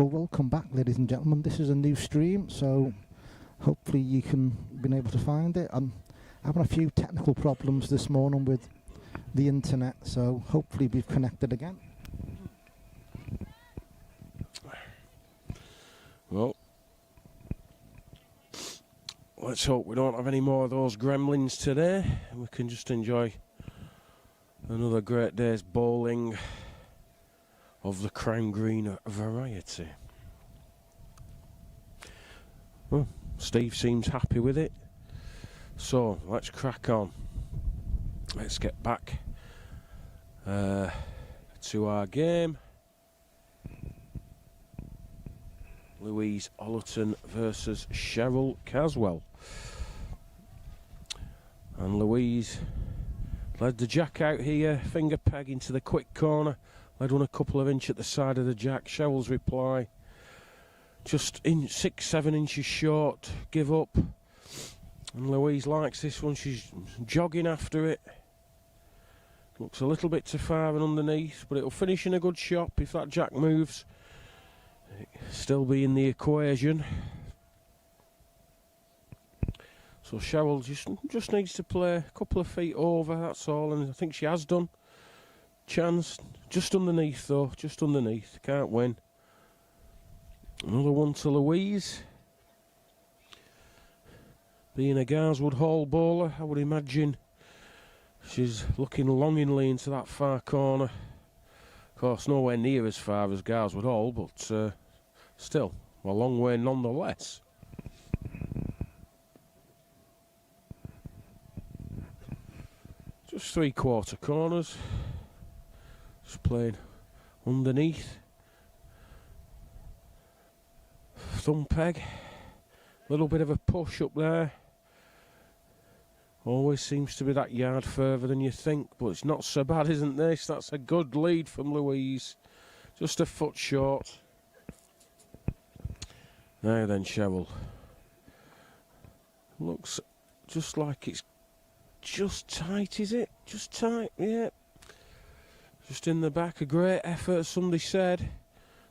Well, welcome back, ladies and gentlemen. This is a new stream, so hopefully you can been able to find it. I'm having a few technical problems this morning with the internet, so hopefully we've connected again. Well, let's hope we don't have any more of those gremlins today. We can just enjoy another great day's bowling of the Crown Green variety. Well, Steve seems happy with it, so let's crack on. Let's get back to our game. Louise Ollerton versus Cheryl Caswell. And Louise led the jack out here, finger peg into the quick corner. Led one a couple of inches at the side of the jack. Cheryl's reply, just 6-7 inches short, give up. And Louise likes this one, she's jogging after it. Looks a little bit too far and underneath, but it'll finish in a good shot if that jack moves. Still be in the equation. So Cheryl just needs to play a couple of feet over, that's all, and I think she has done. Chance just underneath though, just underneath, can't win. Another one to Louise. Being a Garswood Hall bowler, I would imagine she's looking longingly into that far corner. Of course, nowhere near as far as Garswood Hall, but still a long way nonetheless. Just 3/4 corners. Just playing underneath. Thumb peg. Little bit of a push up there. Always seems to be that yard further than you think, but it's not so bad, isn't this? That's a good lead from Louise. Just a foot short. Now then, Cheryl. Looks just like it's just tight, is it? Just tight, yeah. Just in the back, a great effort, somebody said.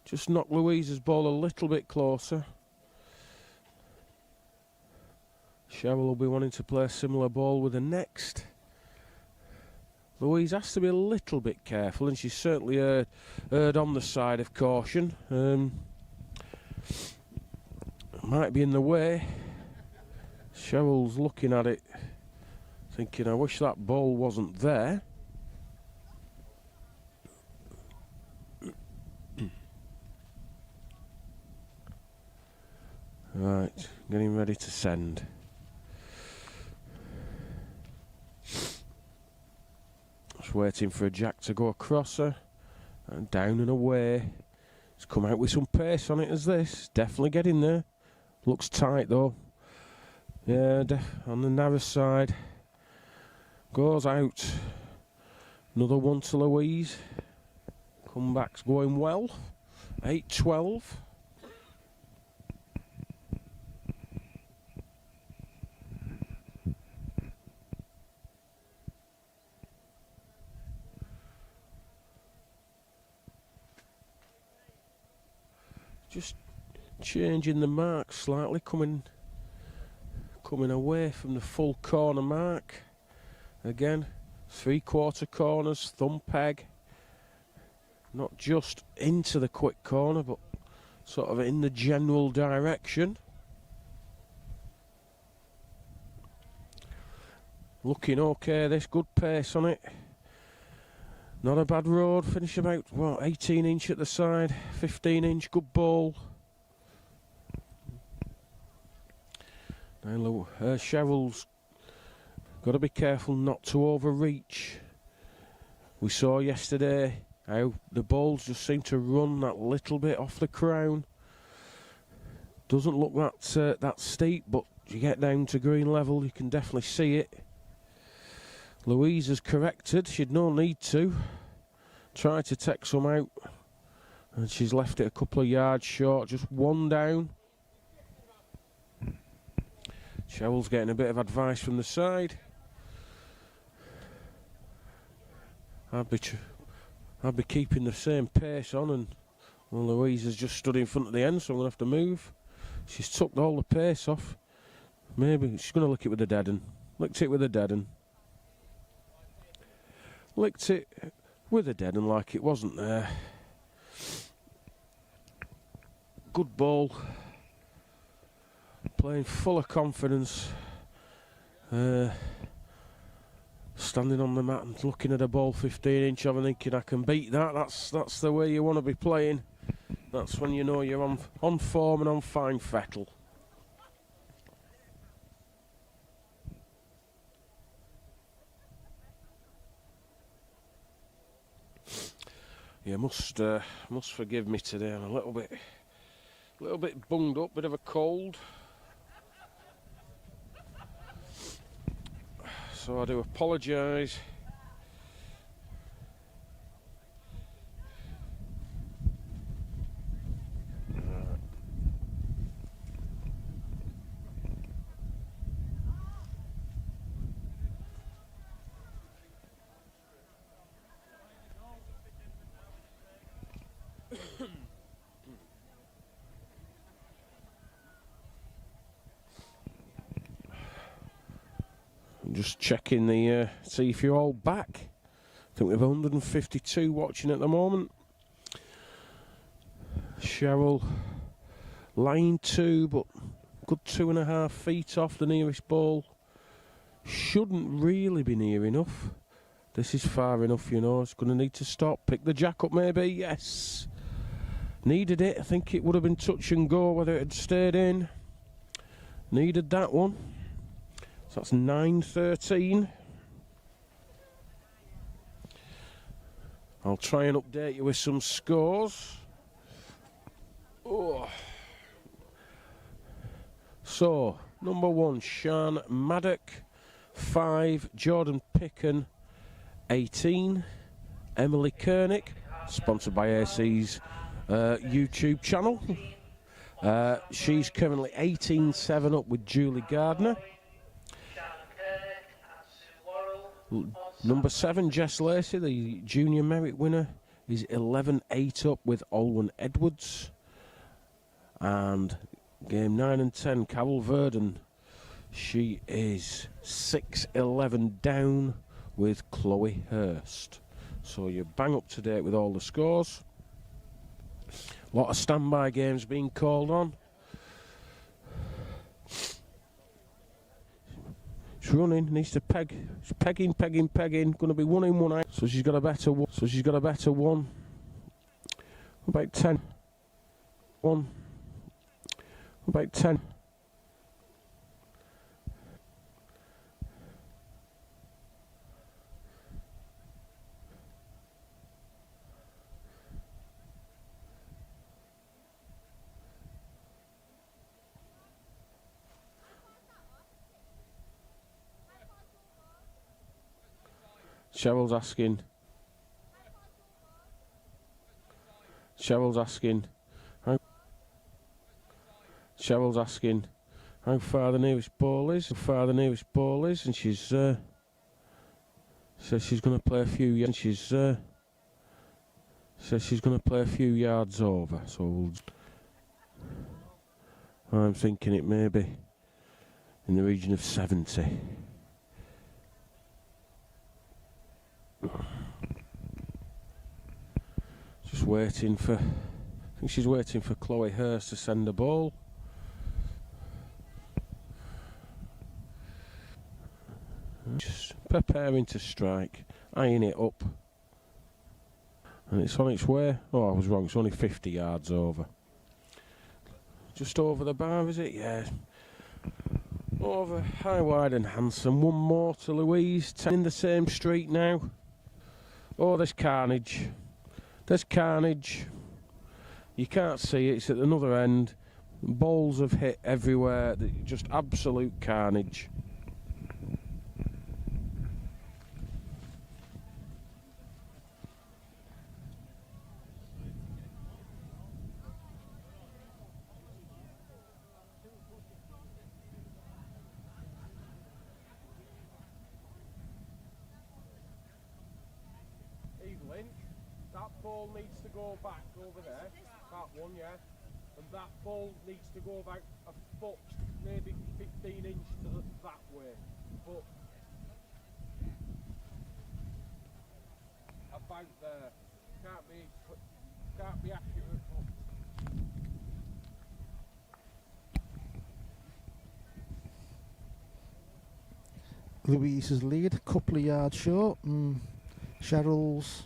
Just knocked Louise's ball a little bit closer. Cheryl will be wanting to play a similar ball with the next. Louise has to be a little bit careful, and she's certainly erred on the side of caution. Might be in the way. Cheryl's looking at it, thinking, I wish that ball wasn't there. Right, getting ready to send. Just waiting for a jack to go across her. And down and away. It's come out with some pace on it as this. Definitely getting there. Looks tight though. Yeah, on the narrow side. Goes out. Another one to Louise. Comeback's going well. 8-12. Just changing the mark slightly, coming away from the full corner mark. Again, 3/4 corners, thumb peg. Not just into the quick corner, but sort of in the general direction. Looking okay, this good pace on it. Not a bad road, finish about, what, 18 inch at the side, 15 inch, good ball. Now Cheryl's got to be careful not to overreach. We saw yesterday how the balls just seem to run that little bit off the crown. Doesn't look that steep, but you get down to green level, you can definitely see it. Louise has corrected, she'd no need to. Tried to take some out, and she's left it a couple of yards short, just one down. Cheryl's getting a bit of advice from the side. I'd be keeping the same pace on and Well, Louise has just stood in front of the end, so I'm going to have to move. She's took all the pace off. Maybe she's going to lick it with a dead un. Licked it with a dead un. Licked it with a dead un like it wasn't there. Good ball. Playing full of confidence. Standing on the mat and looking at a ball 15 inch of and thinking I can beat that. That's the way you want to be playing. That's when you know you're on form and on fine fettle. You must forgive me today. I'm a little bit bunged up, bit of a cold. So I do apologise. Just checking the see if you're all back. I think we have 152 watching at the moment. Cheryl, line 2, but good 2.5 feet off the nearest ball. Shouldn't really be near enough. This is far enough, you know. It's going to need to stop. Pick the jack up, maybe. Yes. Needed it. I think it would have been touch and go whether it had stayed in. Needed that one. So that's 9-13. I'll try and update you with some scores. Oh. So, number 1, Sian Maddock. 5, Jordan Picken. 18, Emily Koenig, sponsored by AC's YouTube channel. She's currently 18-7 up with Julie Gardner. Number 7, Jess Lacey, the junior merit winner, is 11-8 up with Olwen Edwards. And game 9 and 10, Carol Verdon, she is 6-11 down with Chloe Hurst. So you're bang up to date with all the scores. A lot of standby games being called on. She's running, needs to peg. She's pegging. Going to be 1 in 1 out. So she's got a better one. About 10. 1. About 10. Cheryl's asking. How far the nearest ball is. And she's says she's going to play a few yards. Says she's going to play a few yards over. So I'm thinking it may be in the region of 70. Just waiting for, I think she's waiting for Chloe Hurst to send the ball. Just preparing to strike, eyeing it up. And it's on its way. Oh, I was wrong, it's only 50 yards over. Just over the bar, is it? Yeah. Over, high, wide and handsome. One more to Louise, 10 in the same street now. Oh, there's carnage. There's carnage. You can't see it, it's at another end. Balls have hit everywhere, just absolute carnage. Evelyn, that ball needs to go back over there. That one, yeah. And that ball needs to go about a foot, maybe 15 inches that way. But about there. Can't be accurate, but Louise's lead, a couple of yards short, and Cheryl's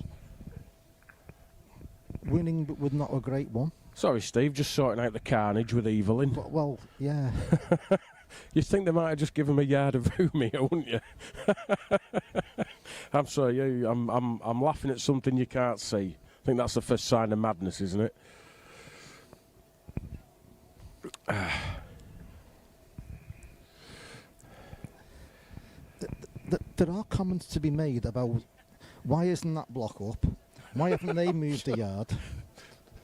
winning, but with not a great one. sorry, Steve, just sorting out the carnage with Evelyn. Well, yeah. You'd think they might have just given him a yard of room here, wouldn't you? I'm sorry, I'm laughing at something you can't see. I think that's the first sign of madness, isn't it? There are comments to be made about why isn't that block up? Why haven't they moved a yard?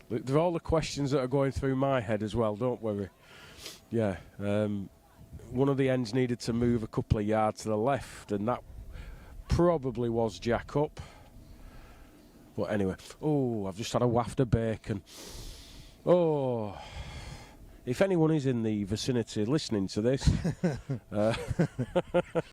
Look, they're all the questions that are going through my head as well, don't worry. Yeah, one of the ends needed to move a couple of yards to the left, and that probably was jack up. But anyway, oh, I've just had a waft of bacon. Oh, if anyone is in the vicinity listening to this,